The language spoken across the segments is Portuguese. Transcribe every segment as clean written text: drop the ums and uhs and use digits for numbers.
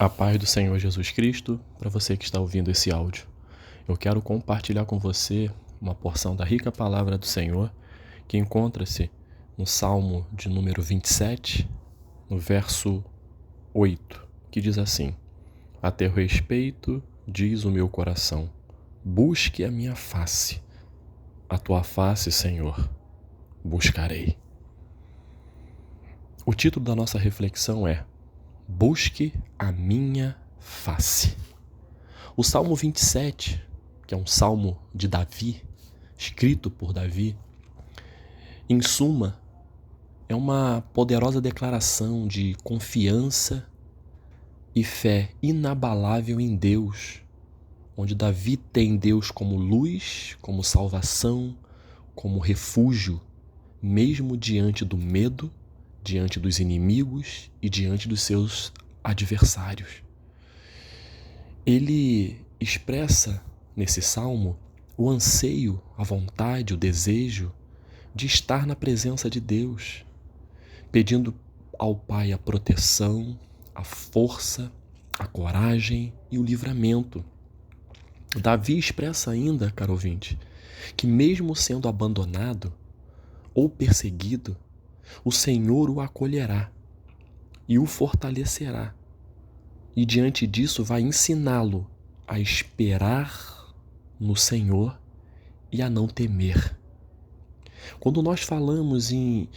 A paz do Senhor Jesus Cristo, para você que está ouvindo esse áudio. Eu quero compartilhar com você uma porção da rica palavra do Senhor que encontra-se no Salmo de número 27, no verso 8, que diz assim: A teu respeito diz o meu coração, busque a minha face. A tua face, Senhor, buscarei. O título da nossa reflexão é Busque a minha face. O Salmo 27, que é um salmo de Davi, escrito por Davi, em suma, é uma poderosa declaração de confiança e fé inabalável em Deus, onde Davi tem Deus como luz, como salvação, como refúgio, mesmo diante do medo, diante dos inimigos e diante dos seus adversários. Ele expressa nesse salmo o anseio, a vontade, o desejo de estar na presença de Deus, pedindo ao Pai a proteção, a força, a coragem e o livramento. Davi expressa ainda, caro ouvinte, que mesmo sendo abandonado ou perseguido, o Senhor o acolherá e o fortalecerá. E diante disso vai ensiná-lo a esperar no Senhor e a não temer. Quando nós falamos em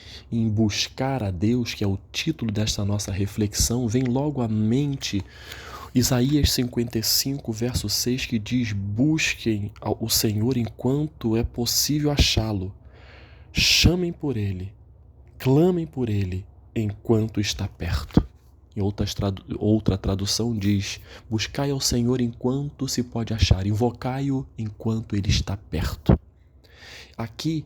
buscar a Deus, que é o título desta nossa reflexão, vem logo à mente Isaías 55, verso 6, que diz: busquem o Senhor enquanto é possível achá-lo, chamem por Ele, clamem por Ele enquanto está perto. Em outra tradução diz: buscai ao Senhor enquanto se pode achar, invocai-o enquanto Ele está perto. Aqui,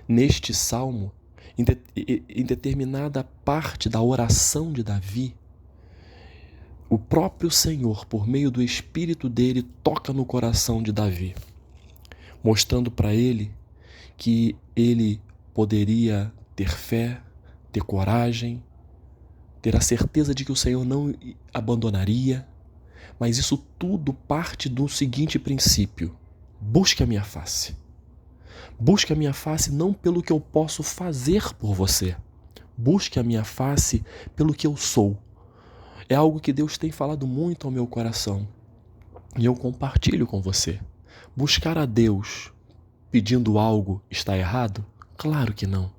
neste salmo, em determinada parte da oração de Davi, o próprio Senhor, por meio do Espírito dele, toca no coração de Davi, mostrando para ele que ele poderia ter fé, ter coragem, ter a certeza de que o Senhor não abandonaria, mas isso tudo parte do seguinte princípio: busque a minha face. Busque a minha face não pelo que eu posso fazer por você, busque a minha face pelo que eu sou. É algo que Deus tem falado muito ao meu coração e eu compartilho com você. Buscar a Deus pedindo algo está errado? Claro que não.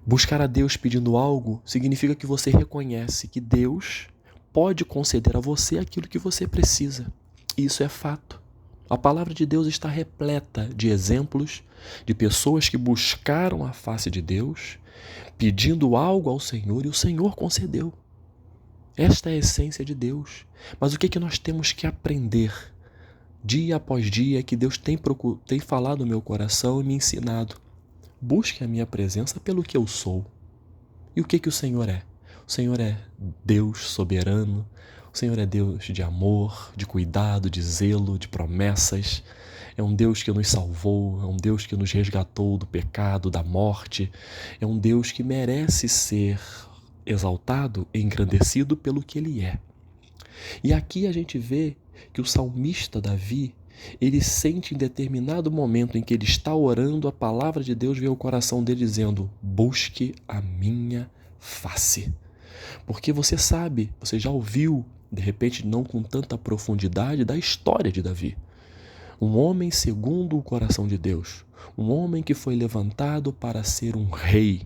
Buscar a Deus pedindo algo significa que você reconhece que Deus pode conceder a você aquilo que você precisa. Isso é fato. A palavra de Deus está repleta de exemplos de pessoas que buscaram a face de Deus, pedindo algo ao Senhor e o Senhor concedeu. Esta é a essência de Deus. Mas o que nós temos que aprender dia após dia que Deus tem falado no meu coração e me ensinado? Busque a minha presença pelo que eu sou. E o que o Senhor é? O Senhor é Deus soberano, o Senhor é Deus de amor, de cuidado, de zelo, de promessas. É um Deus que nos salvou, é um Deus que nos resgatou do pecado, da morte. É um Deus que merece ser exaltado e engrandecido pelo que Ele é. E aqui a gente vê que o salmista Davi, ele sente em determinado momento em que ele está orando, a palavra de Deus vem ao coração dele dizendo: busque a minha face. Porque você sabe, você já ouviu, de repente não com tanta profundidade, da história de Davi. Um homem segundo o coração de Deus, um homem que foi levantado para ser um rei.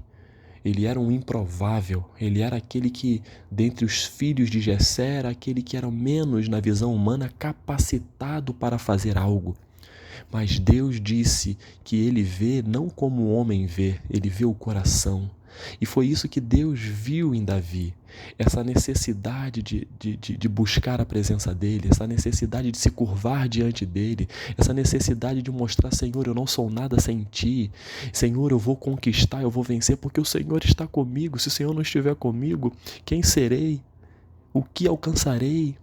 Ele era um improvável, ele era aquele que, dentre os filhos de Jessé, era aquele que era menos, na visão humana, capacitado para fazer algo. Mas Deus disse que ele vê não como o homem vê, ele vê o coração. E foi isso que Deus viu em Davi, essa necessidade de buscar a presença dele, essa necessidade de se curvar diante dele, essa necessidade de mostrar: Senhor, eu não sou nada sem ti, Senhor, eu vou conquistar, eu vou vencer, porque o Senhor está comigo. Se o Senhor não estiver comigo, quem serei? O que alcançarei?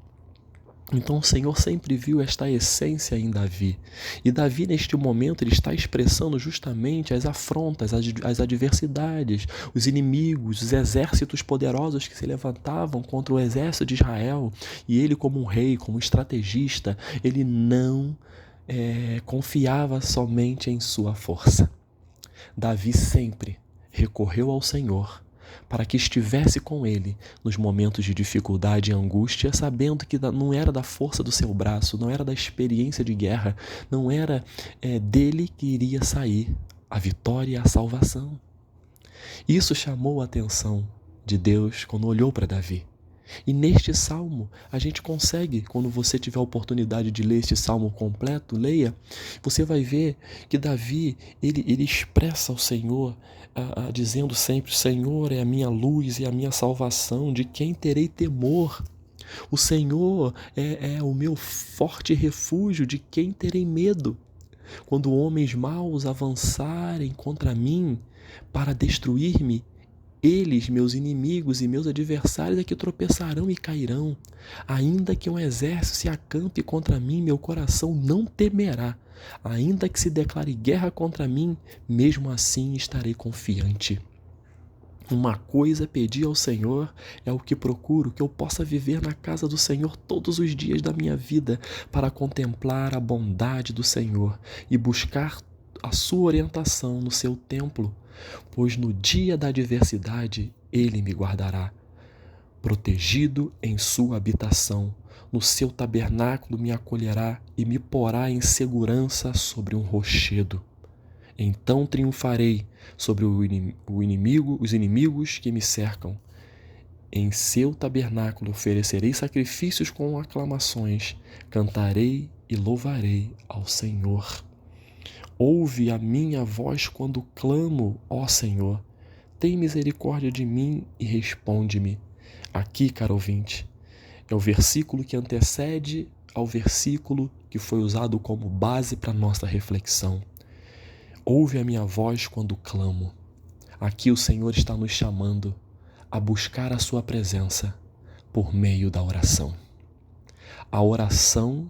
Então o Senhor sempre viu esta essência em Davi. E Davi, neste momento, ele está expressando justamente as afrontas, as adversidades, os inimigos, os exércitos poderosos que se levantavam contra o exército de Israel. E ele, como um rei, como estrategista, ele não confiava somente em sua força. Davi sempre recorreu ao Senhor para que estivesse com ele nos momentos de dificuldade e angústia, sabendo que não era da força do seu braço, não era da experiência de guerra, não era dele que iria sair a vitória e a salvação. Isso chamou a atenção de Deus quando olhou para Davi. E neste salmo, a gente consegue, quando você tiver a oportunidade de ler este salmo completo, leia, você vai ver que Davi, ele expressa ao Senhor, dizendo sempre: Senhor é a minha luz e a minha salvação, de quem terei temor? O Senhor é o meu forte refúgio, de quem terei medo? Quando homens maus avançarem contra mim para destruir-me, eles, meus inimigos e meus adversários, é que tropeçarão e cairão. Ainda que um exército se acampe contra mim, meu coração não temerá. Ainda que se declare guerra contra mim, mesmo assim estarei confiante. Uma coisa pedi ao Senhor, é o que procuro, que eu possa viver na casa do Senhor todos os dias da minha vida, para contemplar a bondade do Senhor e buscar a sua orientação no seu templo, pois no dia da adversidade ele me guardará. Protegido em sua habitação, no seu tabernáculo me acolherá e me porá em segurança sobre um rochedo. Então triunfarei sobre os inimigos que me cercam. Em seu tabernáculo oferecerei sacrifícios com aclamações, cantarei e louvarei ao Senhor. Ouve a minha voz quando clamo, ó Senhor. Tem misericórdia de mim e responde-me. Aqui, caro ouvinte, é o versículo que antecede ao versículo que foi usado como base para nossa reflexão. Ouve a minha voz quando clamo. Aqui o Senhor está nos chamando a buscar a sua presença por meio da oração. A oração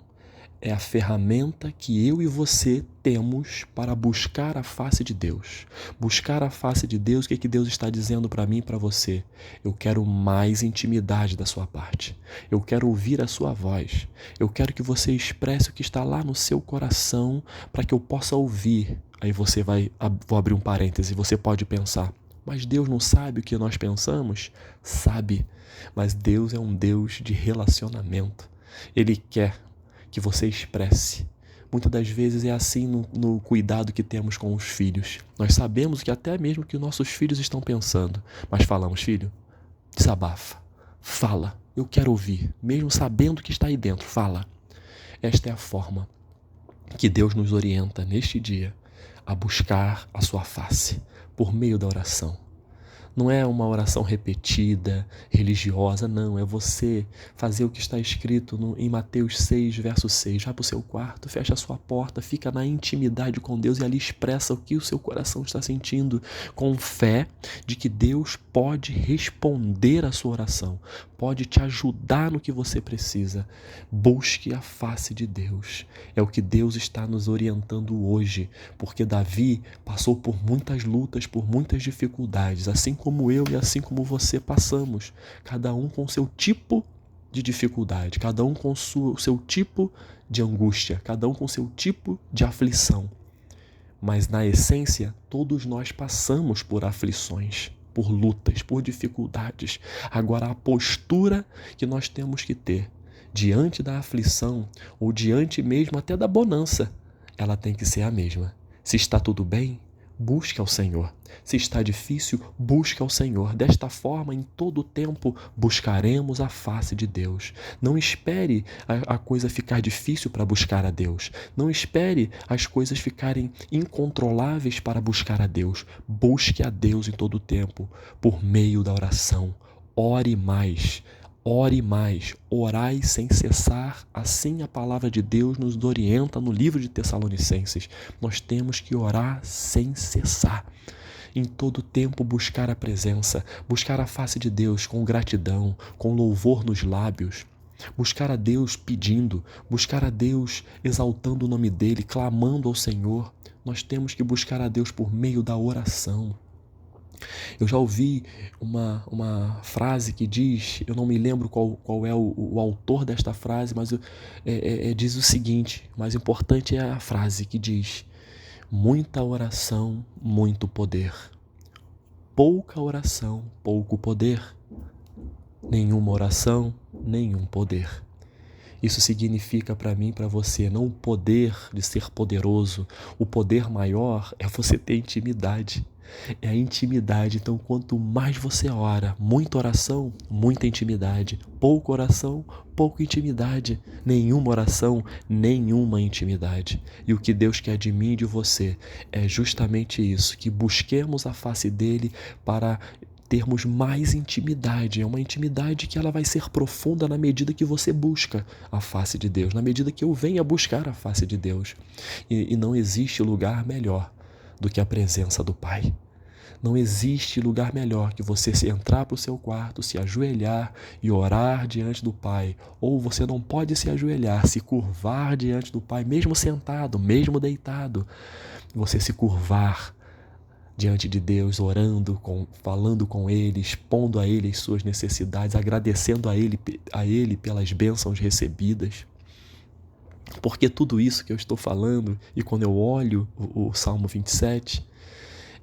é a ferramenta que eu e você temos para buscar a face de Deus. Buscar a face de Deus, o que Deus está dizendo para mim e para você? Eu quero mais intimidade da sua parte. Eu quero ouvir a sua voz. Eu quero que você expresse o que está lá no seu coração para que eu possa ouvir. Aí você vou abrir um parêntese, você pode pensar: mas Deus não sabe o que nós pensamos? Sabe, mas Deus é um Deus de relacionamento. Ele quer que você expresse. Muitas das vezes é assim no cuidado que temos com os filhos. Nós sabemos que até mesmo que nossos filhos estão pensando, mas falamos: filho, desabafa, fala, eu quero ouvir, mesmo sabendo que está aí dentro, fala. Esta é a forma que Deus nos orienta neste dia a buscar a sua face por meio da oração. Não é uma oração repetida, religiosa, não. É você fazer o que está escrito em Mateus 6, verso 6. Vai para o seu quarto, fecha a sua porta, fica na intimidade com Deus e ali expressa o que o seu coração está sentindo, com fé de que Deus pode responder a sua oração, pode te ajudar no que você precisa. Busque a face de Deus. É o que Deus está nos orientando hoje, porque Davi passou por muitas lutas, por muitas dificuldades, assim como eu e assim como você passamos, cada um com seu tipo de dificuldade, cada um com o seu tipo de angústia, cada um com seu tipo de aflição. Mas na essência, todos nós passamos por aflições, por lutas, por dificuldades. Agora, a postura que nós temos que ter diante da aflição ou diante mesmo até da bonança, ela tem que ser a mesma. Se está tudo bem, busque ao Senhor. Se está difícil, busque ao Senhor. Desta forma, em todo o tempo, buscaremos a face de Deus. Não espere a coisa ficar difícil para buscar a Deus. Não espere as coisas ficarem incontroláveis para buscar a Deus. Busque a Deus em todo o tempo, por meio da oração. Ore mais. Ore mais, orai sem cessar, assim a palavra de Deus nos orienta no livro de Tessalonicenses. Nós temos que orar sem cessar. Em todo tempo buscar a presença, buscar a face de Deus com gratidão, com louvor nos lábios. buscar a Deus pedindo, buscar a Deus exaltando o nome dEle, clamando ao Senhor. Nós temos que buscar a Deus por meio da oração. Eu já ouvi uma frase que diz, eu não me lembro qual é o autor desta frase, mas diz o seguinte, mais importante é a frase que diz: muita oração, muito poder. Pouca oração, pouco poder. Nenhuma oração, nenhum poder. Isso significa para mim e para você não o poder de ser poderoso. O poder maior é você ter intimidade. É a intimidade. Então, quanto mais você ora, muita oração, muita intimidade. Pouca oração, pouca intimidade. Nenhuma oração, nenhuma intimidade. E o que Deus quer de mim e de você é justamente isso, que busquemos a face dele para termos mais intimidade. É uma intimidade que ela vai ser profunda na medida que você busca a face de Deus, na medida que eu venha buscar a face de Deus. E não existe lugar melhor do que a presença do Pai. Não existe lugar melhor que você se entrar para o seu quarto, se ajoelhar e orar diante do Pai. Ou você não pode se ajoelhar, se curvar diante do Pai, mesmo sentado, mesmo deitado. Você se curvar diante de Deus, orando, falando com Ele, expondo a Ele as suas necessidades, agradecendo a Ele pelas bênçãos recebidas. Porque tudo isso que eu estou falando, e quando eu olho o Salmo 27,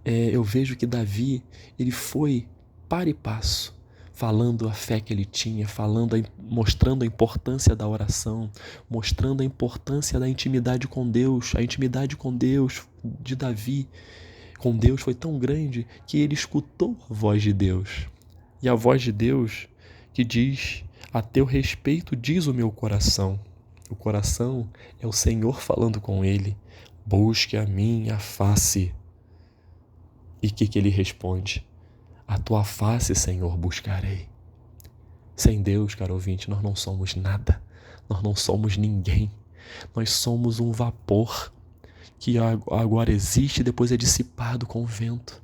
eu vejo que Davi, ele foi para e passo, falando a fé que ele tinha, mostrando a importância da oração, mostrando a importância da intimidade com Deus. A intimidade com Deus de Davi com Deus foi tão grande que ele escutou a voz de Deus. E a voz de Deus que diz: a teu respeito diz o meu coração. O coração é o Senhor falando com ele: busque a minha face. E o que ele responde? A tua face, Senhor, buscarei. Sem Deus, caro ouvinte, nós não somos nada. Nós não somos ninguém. Nós somos um vapor que agora existe e depois é dissipado com o vento.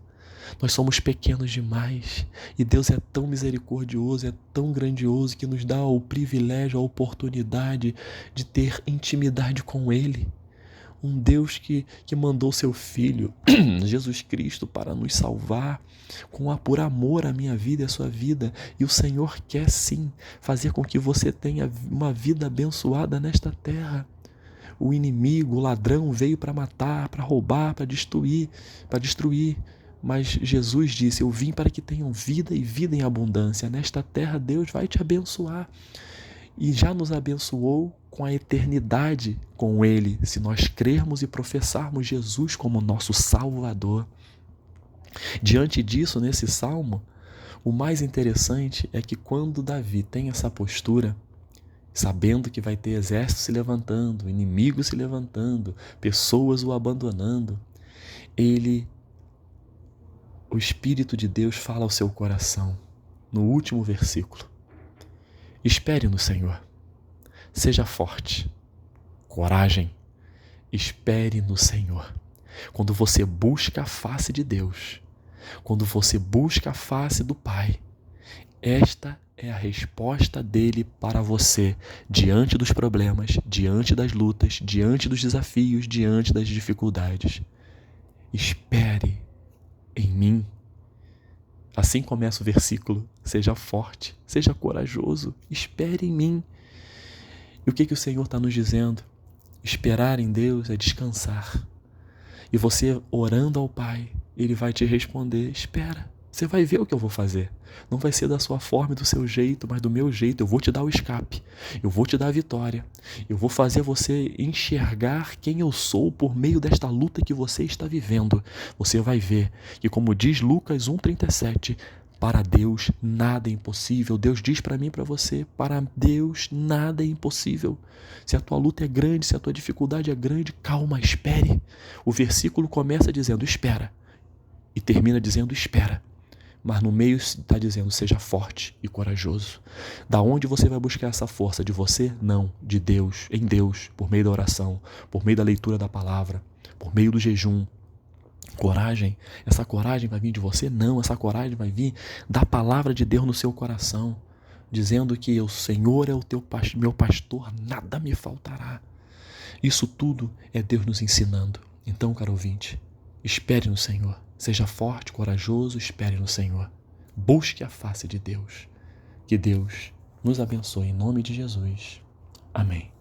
Nós somos pequenos demais e Deus é tão misericordioso, é tão grandioso que nos dá o privilégio, a oportunidade de ter intimidade com Ele. Um Deus que mandou seu Filho, Jesus Cristo, para nos salvar, por amor à minha vida e à sua vida. E o Senhor quer sim fazer com que você tenha uma vida abençoada nesta terra. O inimigo, o ladrão veio para matar, para roubar, para destruir. Mas Jesus disse: eu vim para que tenham vida e vida em abundância. Nesta terra Deus vai te abençoar. E já nos abençoou com a eternidade com Ele, se nós crermos e professarmos Jesus como nosso Salvador. Diante disso, nesse salmo, o mais interessante é que quando Davi tem essa postura, sabendo que vai ter exército se levantando, inimigos se levantando, pessoas o abandonando, o Espírito de Deus fala ao seu coração, no último versículo: espere no Senhor, seja forte, coragem, espere no Senhor. Quando você busca a face de Deus, quando você busca a face do Pai, esta é a resposta dele para você diante dos problemas, diante das lutas, diante dos desafios, diante das dificuldades. Espere em mim. Assim começa o versículo: seja forte, seja corajoso, espere em mim. E o que o Senhor está nos dizendo? Esperar em Deus é descansar. E você orando ao Pai, Ele vai te responder: espera. Você vai ver o que eu vou fazer. Não vai ser da sua forma e do seu jeito, mas do meu jeito. Eu vou te dar o escape. Eu vou te dar a vitória. Eu vou fazer você enxergar quem eu sou por meio desta luta que você está vivendo. Você vai ver que, como diz Lucas 1,37, para Deus nada é impossível. Deus diz para mim e para você: para Deus nada é impossível. Se a tua luta é grande, se a tua dificuldade é grande, calma, espere. O versículo começa dizendo: espera. E termina dizendo: espera. Mas no meio está dizendo: seja forte e corajoso. Da onde você vai buscar essa força? De você? Não, de Deus, em Deus, por meio da oração, por meio da leitura da palavra, por meio do jejum. Coragem, essa coragem vai vir de você? Não, essa coragem vai vir da palavra de Deus no seu coração. dizendo que o Senhor é o meu pastor, nada me faltará. Isso tudo é Deus nos ensinando. Então, caro ouvinte, espere no Senhor. Seja forte, corajoso, espere no Senhor. Busque a face de Deus. Que Deus nos abençoe em nome de Jesus. Amém.